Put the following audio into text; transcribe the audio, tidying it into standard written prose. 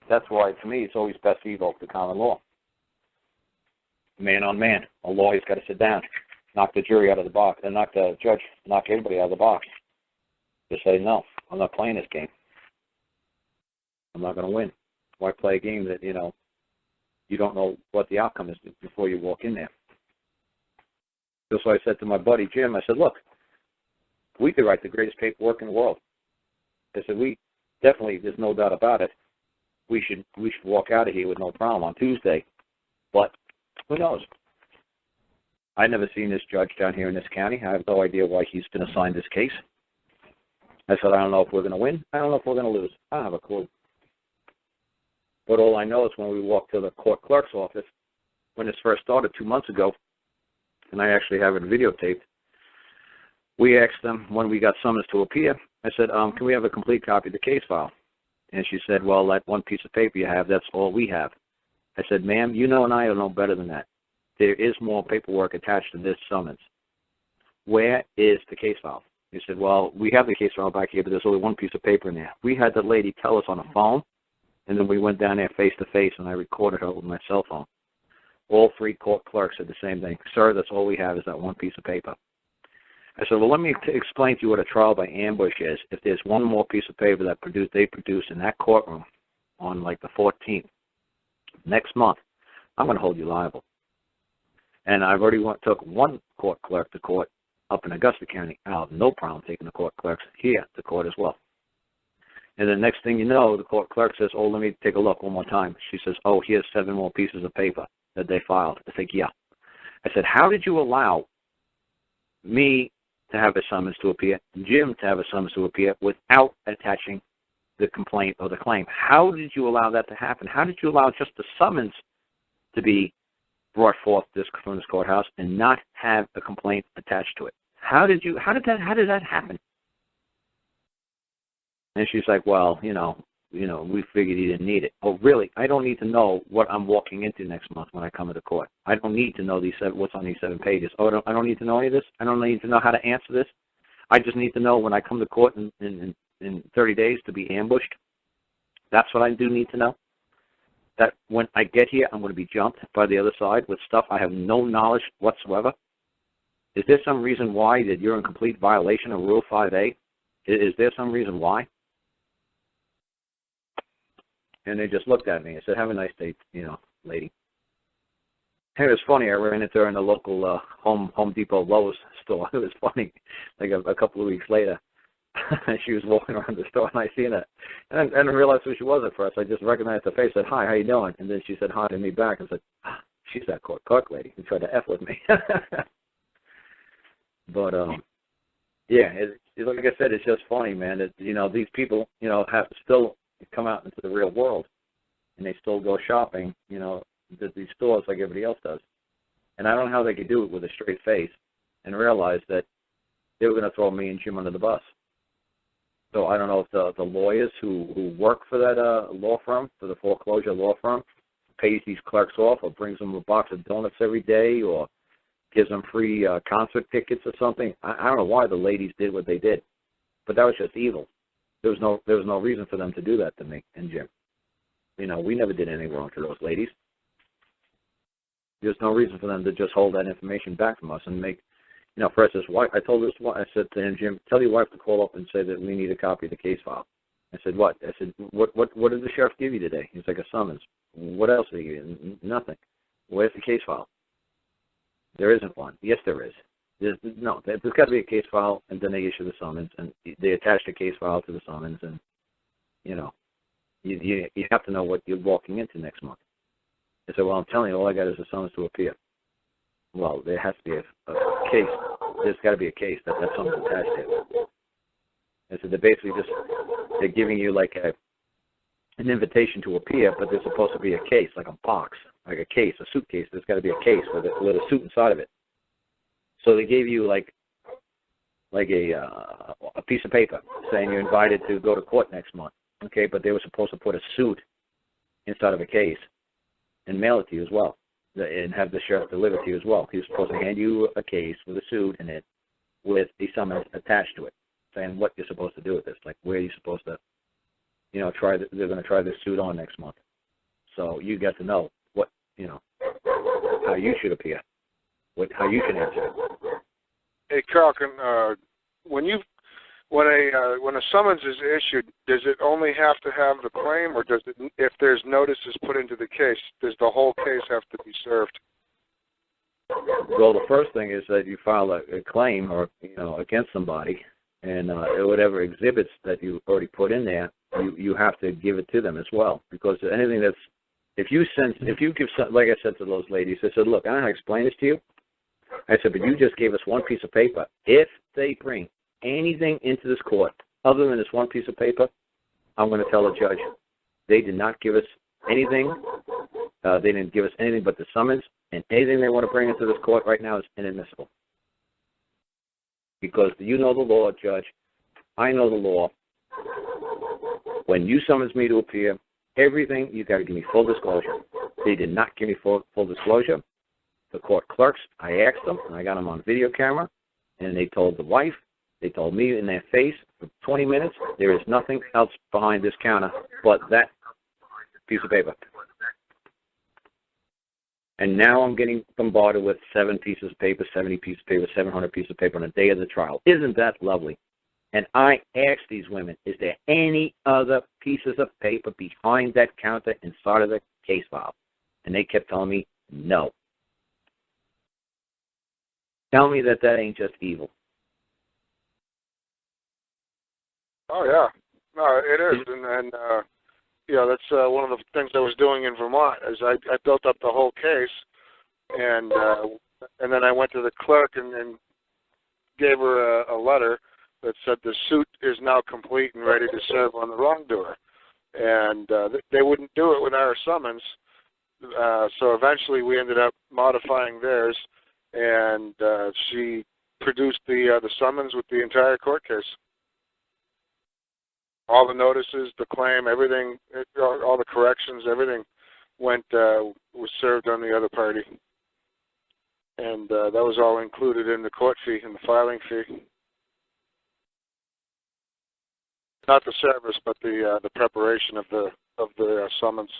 That's why, to me, it's always best to evoke the common law. Man on man. A lawyer's got to sit down, knock the jury out of the box, and knock the judge, knock everybody out of the box. Just say, no, I'm not playing this game. I'm not going to win. Why play a game that, you don't know what the outcome is before you walk in there? That's why I said to my buddy Jim, I said, look, we could write the greatest paperwork in the world. I said, we definitely, there's no doubt about it, we should walk out of here with no problem on Tuesday. But who knows? I've never seen this judge down here in this county. I have no idea why he's been assigned this case. I said, I don't know if we're going to win. I don't know if we're going to lose. I don't have a clue. But all I know is when we walked to the court clerk's office, when this first started 2 months ago, and I actually have it videotaped, we asked them when we got summons to appear, I said, can we have a complete copy of the case file? And she said, well, that one piece of paper you have, that's all we have. I said, ma'am, you know and I know better than that. There is more paperwork attached to this summons. Where is the case file? He said, well, we have the case file back here, but there's only one piece of paper in there. We had the lady tell us on the phone, and then we went down there face-to-face, and I recorded her with my cell phone. All three court clerks said the same thing. Sir, that's all we have is that one piece of paper. I said, well, let me explain to you what a trial by ambush is. If there's one more piece of paper that they produce in that courtroom on, like, the 14th, next month, I'm going to hold you liable. And I've already took one court clerk to court up in Augusta County. I'll have no problem taking the court clerks here to court as well. And the next thing you know, the court clerk says, oh, let me take a look one more time. She says, oh, here's 7 more pieces of paper that they filed. I said, yeah. I said, how did you allow me to have a summons to appear, Jim to have a summons to appear, without attaching the complaint or the claim? How did you allow that to happen? How did you allow just the summons to be brought forth from this courthouse and not have a complaint attached to it? How did that happen? And she's like, well, we figured he didn't need it. Oh, really? I don't need to know what I'm walking into next month when I come into court. I don't need to know what's on these 7 pages. Oh, I don't need to know any of this? I don't need to know how to answer this? I just need to know when I come to court in 30 days to be ambushed? That's what I do need to know? That when I get here, I'm going to be jumped by the other side with stuff I have no knowledge whatsoever? Is there some reason why that you're in complete violation of Rule 5A? Is there some reason why? And they just looked at me and said, have a nice day, lady. And it was funny. I ran into her in the local Home Depot Lowe's store. It was funny. Like a couple of weeks later, she was walking around the store, and I seen her. And I didn't realize who she was at first. I just recognized her face, said, hi, how you doing? And then she said hi to me back and said, she's that court clerk lady who tried to F with me. But, yeah, like I said, it's just funny, man, that, these people, have to still come out into the real world, and they still go shopping, at these stores like everybody else does. And I don't know how they could do it with a straight face and realize that they were going to throw me and Jim under the bus. So I don't know if the lawyers who work for that law firm, for the foreclosure law firm, pays these clerks off or brings them a box of donuts every day or gives them free concert tickets or something. I don't know why the ladies did what they did, but that was just evil. There was no reason for them to do that to me and Jim. We never did anything wrong to those ladies. There's no reason for them to just hold that information back from us and make, for instance, I told this one, I said to him, Jim, tell your wife to call up and say that we need a copy of the case file. I said, what? I said, what did the sheriff give you today? He's like, a summons. What else did he give you? Nothing. Where's the case file? There isn't one. Yes, there is. There's got to be a case file, and then they issue the summons, and they attach the case file to the summons, and, you have to know what you're walking into next month. I said, well, I'm telling you, all I got is a summons to appear. Well, there has to be a case. There's got to be a case that summons attached to. I said, they're giving you like an invitation to appear, but there's supposed to be a case, like a box, like a case, a suitcase. There's got to be a case with a suit inside of it. So they gave you like a piece of paper saying you're invited to go to court next month. Okay, but they were supposed to put a suit inside of a case and mail it to you as well, and have the sheriff deliver it to you as well. He was supposed to hand you a case with a suit in it with a summons attached to it, saying what you're supposed to do with this, like where you're supposed to, they're going to try this suit on next month. So you get to know what, how you should appear, how you should answer. Hey, Karl, when a summons is issued, does it only have to have the claim, or does it, if there's notices put into the case, does the whole case have to be served? Well, the first thing is that you file a claim or against somebody, and whatever exhibits that you already put in there, you have to give it to them as well, because anything that's if you give like I said to those ladies, I said, look, I don't know how to explain this to you. I said, but you just gave us one piece of paper. If they bring anything into this court other than this one piece of paper, I'm going to tell the judge they did not give us anything. They didn't give us anything but the summons, and anything they want to bring into this court right now is inadmissible. Because you know the law, Judge. I know the law. When you summons me to appear, everything, you got to give me full disclosure. They did not give me full disclosure. The court clerks, I asked them, and I got them on video camera, and they told the wife, they told me in their face for 20 minutes, there is nothing else behind this counter but that piece of paper. And now I'm getting bombarded with 7 pieces of paper, 70 pieces of paper, 700 pieces of paper on the day of the trial. Isn't that lovely? And I asked these women, is there any other pieces of paper behind that counter inside of the case file? And they kept telling me, no. Tell me that ain't just evil. Oh, yeah. No, it is. And that's one of the things I was doing in Vermont, is I built up the whole case, and then I went to the clerk and gave her a letter that said the suit is now complete and ready to serve on the wrongdoer. And they wouldn't do it with our summons, so eventually we ended up modifying theirs, and she produced the summons with the entire court case. All the notices, the claim, everything, all the corrections, everything was served on the other party. And that was all included in the court fee and the filing fee. Not the service, but the preparation of the summons.